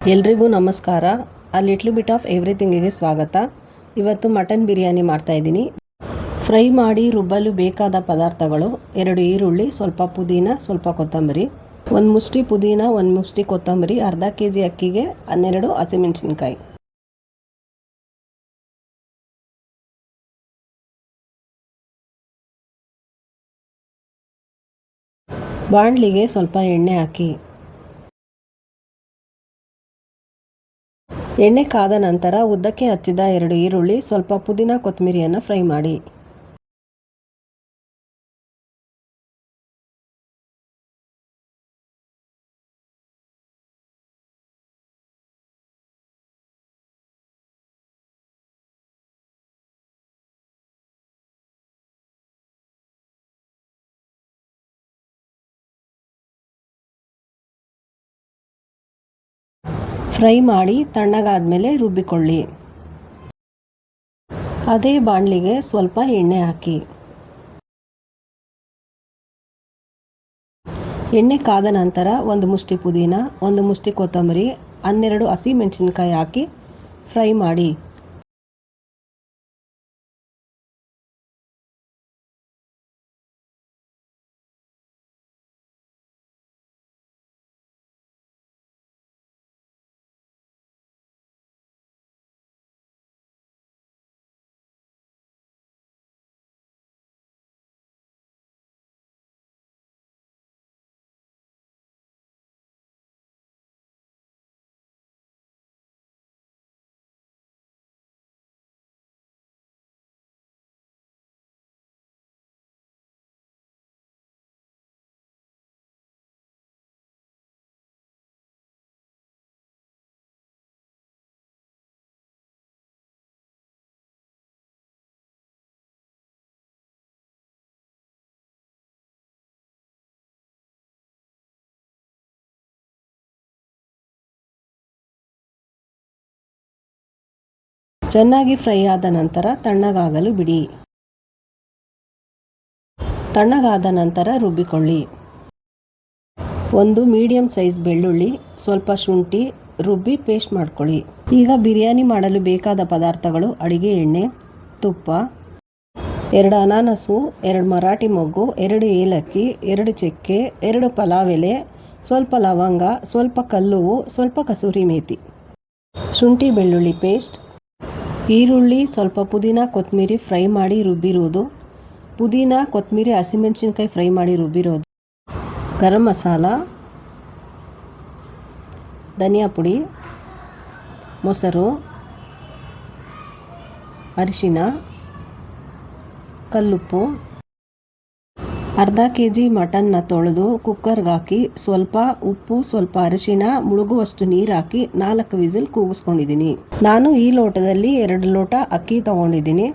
ಎಲ್ರಿಗೂ ನಮಸ್ಕಾರ. ಆ ಲಿಟ್ಲ್ ಬಿಟ್ ಆಫ್ ಎವ್ರಿಥಿಂಗಿಗೆ ಸ್ವಾಗತ. ಇವತ್ತು ಮಟನ್ ಬಿರಿಯಾನಿ ಮಾಡ್ತಾಯಿದ್ದೀನಿ. ಫ್ರೈ ಮಾಡಿ ರುಬ್ಬಲು ಬೇಕಾದ ಪದಾರ್ಥಗಳು: 2 ಈರುಳ್ಳಿ, ಸ್ವಲ್ಪ ಪುದೀನ, ಸ್ವಲ್ಪ ಕೊತ್ತಂಬರಿ, 1 ಮುಷ್ಟಿ ಪುದೀನ, 1 ಮುಷ್ಟಿ ಕೊತ್ತಂಬರಿ, ಅರ್ಧ kg ಅಕ್ಕಿಗೆ 12 ಹಸಿಮೆಣಸಿನ್ಕಾಯಿ. ಬಾಣಲಿಗೆ ಸ್ವಲ್ಪ ಎಣ್ಣೆ ಹಾಕಿ. ಎಣ್ಣೆ ಕಾದ ನಂತರ ಉದ್ದಕ್ಕೆ ಹಚ್ಚಿದ 2 ಈರುಳ್ಳಿ, ಸ್ವಲ್ಪ ಪುದೀನ ಕೊತ್ತಂಬರಿಯನ್ನು ಫ್ರೈ ಮಾಡಿ. ಫ್ರೈ ಮಾಡಿ ತಣ್ಣಗಾದ್ಮೇಲೆ ರುಬ್ಬಿಕೊಳ್ಳಿ. ಅದೇ ಬಾಣಲಿಗೆ ಸ್ವಲ್ಪ ಎಣ್ಣೆ ಹಾಕಿ. ಎಣ್ಣೆ ಕಾದ ನಂತರ 1 ಮುಷ್ಟಿ ಪುದೀನ, 1 ಮುಷ್ಟಿ ಕೊತ್ತಂಬರಿ, 12 ಹಸಿಮೆಣಸಿನ್ಕಾಯಿ ಹಾಕಿ ಫ್ರೈ ಮಾಡಿ. ಚೆನ್ನಾಗಿ ಫ್ರೈ ಆದ ನಂತರ ತಣ್ಣಗಾಗಲು ಬಿಡಿ. ತಣ್ಣಗಾದ ನಂತರ ರುಬ್ಬಿಕೊಳ್ಳಿ. 1 ಮೀಡಿಯಂ ಸೈಜ್ ಬೆಳ್ಳುಳ್ಳಿ, ಸ್ವಲ್ಪ ಶುಂಠಿ ರುಬ್ಬಿ ಪೇಸ್ಟ್ ಮಾಡ್ಕೊಳ್ಳಿ. ಈಗ ಬಿರಿಯಾನಿ ಮಾಡಲು ಬೇಕಾದ ಪದಾರ್ಥಗಳು: ಅಡಿಗೆ ಎಣ್ಣೆ, ತುಪ್ಪ, 2 ಅನಾನಸು, 2 ಮರಾಠಿ ಮೊಗ್ಗು, 2 ಏಲಕ್ಕಿ, 2 ಚಕ್ಕೆ, 2 ಪಲಾವ್ ಎಲೆ, ಸ್ವಲ್ಪ ಲವಂಗ, ಸ್ವಲ್ಪ ಕಲ್ಲುವು, ಸ್ವಲ್ಪ ಕಸೂರಿ ಮೇಥಿ. ಶುಂಠಿ ಬೆಳ್ಳುಳ್ಳಿ ಪೇಸ್ಟ್, ಈರುಳ್ಳಿ, ಸ್ವಲ್ಪ ಪುದೀನ ಕೊತ್ತಂಬರಿ ಫ್ರೈ ಮಾಡಿ ರುಬ್ಬಿರುವುದು, ಪುದೀನ ಕೊತ್ತಂಬರಿ ಹಸಿಮೆಣಸಿನ್ಕಾಯಿ ಫ್ರೈ ಮಾಡಿ ರುಬ್ಬಿರೋದು, ಗರಂ ಮಸಾಲ, ಧನಿಯಾ ಪುಡಿ, ಮೊಸರು, ಅರಿಶಿನ, ಕಲ್ಲುಪ್ಪು. ಅರ್ಧ kg ಮಟನ್ನ ತೊಳೆದು ಕುಕ್ಕರ್ಗೆ ಹಾಕಿ ಸ್ವಲ್ಪ ಉಪ್ಪು, ಸ್ವಲ್ಪ ಅರಿಶಿಣ, ಮುಳುಗುವಷ್ಟು ನೀರು ಹಾಕಿ 4 ವಿಸಿಲ್ ಕೂಗಿಸ್ಕೊಂಡಿದ್ದೀನಿ. ನಾನು ಈ ಲೋಟದಲ್ಲಿ 2 ಲೋಟ ಅಕ್ಕಿ ತಗೊಂಡಿದ್ದೀನಿ.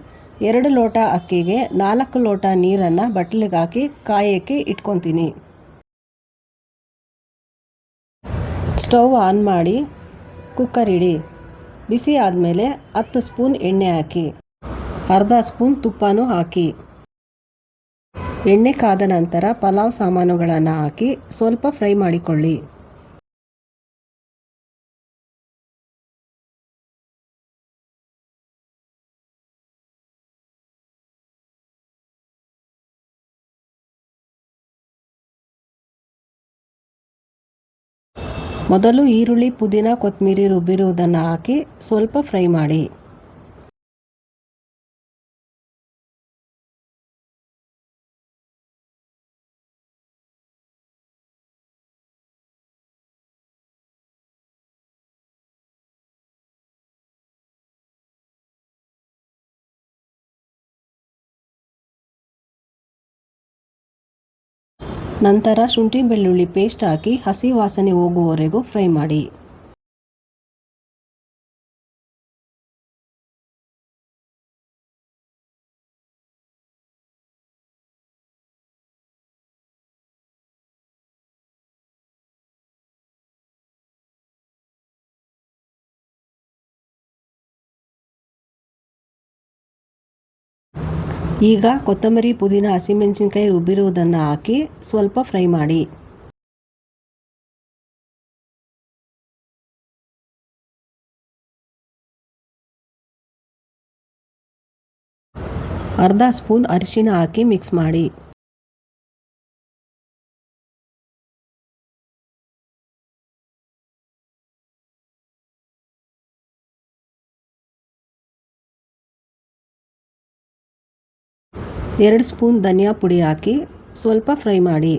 2 ಲೋಟ ಅಕ್ಕಿಗೆ 4 ಲೋಟ ನೀರನ್ನು ಬಟ್ಲಿಗೆ ಹಾಕಿ ಕಾಯೋಕ್ಕೆ ಇಟ್ಕೊತೀನಿ. ಸ್ಟವ್ ಆನ್ ಮಾಡಿ ಕುಕ್ಕರ್ ಇಡಿ. ಬಿಸಿ ಆದಮೇಲೆ 10 ಸ್ಪೂನ್ ಎಣ್ಣೆ ಹಾಕಿ. ಅರ್ಧ ಸ್ಪೂನ್ ತುಪ್ಪನೂ ಹಾಕಿ. ಎಣ್ಣೆ ಕಾದ ನಂತರ ಪಲಾವ್ ಸಾಮಾನುಗಳನ್ನು ಹಾಕಿ ಸ್ವಲ್ಪ ಫ್ರೈ ಮಾಡಿಕೊಳ್ಳಿ. ಮೊದಲು ಈರುಳ್ಳಿ, ಪುದೀನ, ಕೊತ್ತಂಬರಿ ರುಬ್ಬಿರುವುದನ್ನು ಹಾಕಿ ಸ್ವಲ್ಪ ಫ್ರೈ ಮಾಡಿ. ನಂತರ ಶುಂಠಿ ಬೆಳ್ಳುಳ್ಳಿ ಪೇಸ್ಟ್ ಹಾಕಿ ಹಸಿ ವಾಸನೆ ಹೋಗುವವರೆಗೂ ಫ್ರೈ ಮಾಡಿ. ಈಗ ಕೊತ್ತಂಬರಿ, ಪುದೀನ, ಹಸಿಮೆಣಸಿನ್ಕಾಯಿ ರುಬ್ಬಿರುವುದನ್ನು ಹಾಕಿ ಸ್ವಲ್ಪ ಫ್ರೈ ಮಾಡಿ. ಅರ್ಧ ಸ್ಪೂನ್ ಅರಿಶಿಣ ಹಾಕಿ ಮಿಕ್ಸ್ ಮಾಡಿ. ಎರಡು ಸ್ಪೂನ್ ಧನಿಯಾ ಪುಡಿ ಹಾಕಿ ಸ್ವಲ್ಪ ಫ್ರೈ ಮಾಡಿ.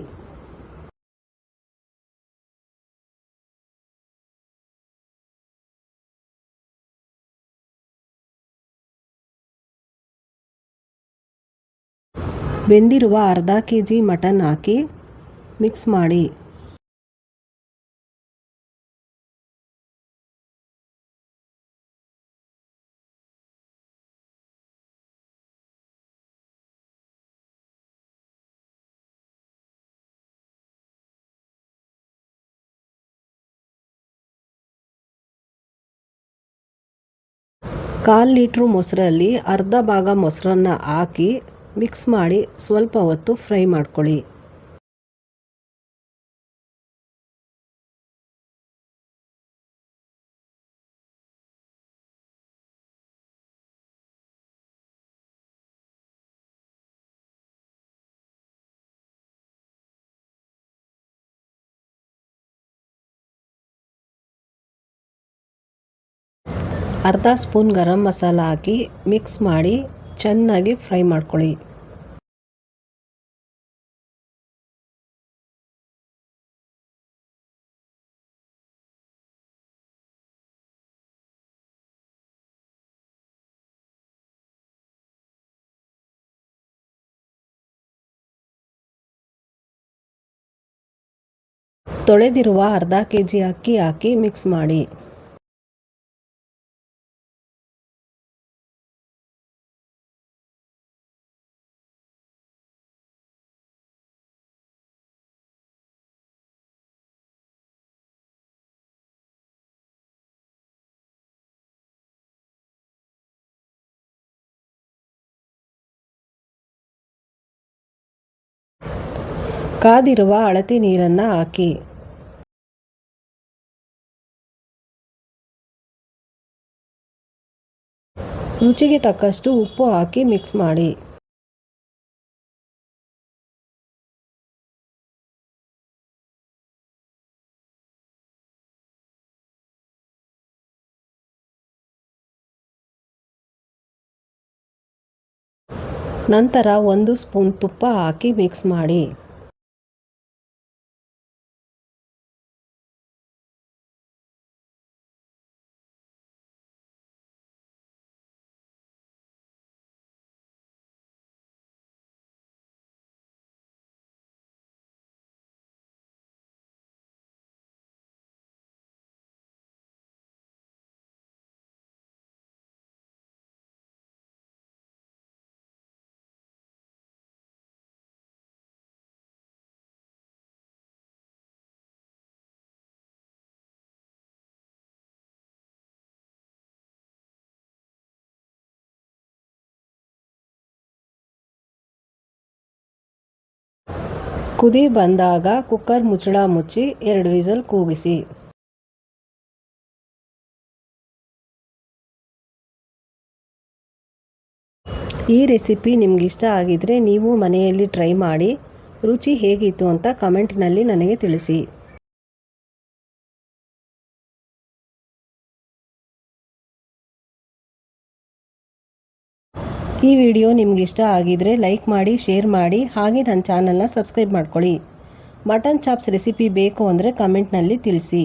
ಬೆಂದಿರುವ ಅರ್ಧ ಕೆಜಿ ಮಟನ್ ಹಾಕಿ ಮಿಕ್ಸ್ ಮಾಡಿ. ಕಾಲು ಲೀಟ್ರು ಮೊಸರಲ್ಲಿ ಅರ್ಧ ಭಾಗ ಮೊಸರನ್ನ ಹಾಕಿ ಮಿಕ್ಸ್ ಮಾಡಿ ಸ್ವಲ್ಪ ಹೊತ್ತು ಫ್ರೈ ಮಾಡ್ಕೊಳ್ಳಿ. ಅರ್ಧ ಸ್ಪೂನ್ ಗರಂ ಮಸಾಲ ಹಾಕಿ ಮಿಕ್ಸ್ ಮಾಡಿ ಚೆನ್ನಾಗಿ ಫ್ರೈ ಮಾಡ್ಕೊಳ್ಳಿ. ತೊಳೆದಿರುವ ಅರ್ಧ ಕೆಜಿ ಅಕ್ಕಿ ಹಾಕಿ ಮಿಕ್ಸ್ ಮಾಡಿ. ಕಾದಿರುವ ಅಳತೆ ನೀರನ್ನು ಹಾಕಿ. ರುಚಿಗೆ ತಕ್ಕಷ್ಟು ಉಪ್ಪು ಹಾಕಿ ಮಿಕ್ಸ್ ಮಾಡಿ. ನಂತರ 1 ಸ್ಪೂನ್ ತುಪ್ಪ ಹಾಕಿ ಮಿಕ್ಸ್ ಮಾಡಿ. ಕುದಿ ಬಂದಾಗ ಕುಕ್ಕರ್ ಮುಚ್ಚಳ ಮುಚ್ಚಿ 2 ವಿಸಲ್ ಕೂಗಿಸಿ. ಈ ರೆಸಿಪಿ ನಿಮಗಿಷ್ಟ ಆಗಿದ್ರೆ ನೀವು ಮನೆಯಲ್ಲಿ ಟ್ರೈ ಮಾಡಿ ರುಚಿ ಹೇಗಿತ್ತು ಅಂತ ಕಮೆಂಟ್ನಲ್ಲಿ ನನಗೆ ತಿಳಿಸಿ. ಈ ವಿಡಿಯೋ ನಿಮಗಿಷ್ಟ ಆಗಿದ್ರೆ ಲೈಕ್ ಮಾಡಿ, ಶೇರ್ ಮಾಡಿ, ಹಾಗೆ ನನ್ನ ಚಾನಲ್ನ ಸಬ್ಸ್ಕ್ರೈಬ್ ಮಾಡ್ಕೊಳ್ಳಿ. ಮಟನ್ ಚಾಪ್ಸ್ ರೆಸಿಪಿ ಬೇಕು ಅಂದರೆ ಕಮೆಂಟ್ನಲ್ಲಿ ತಿಳಿಸಿ.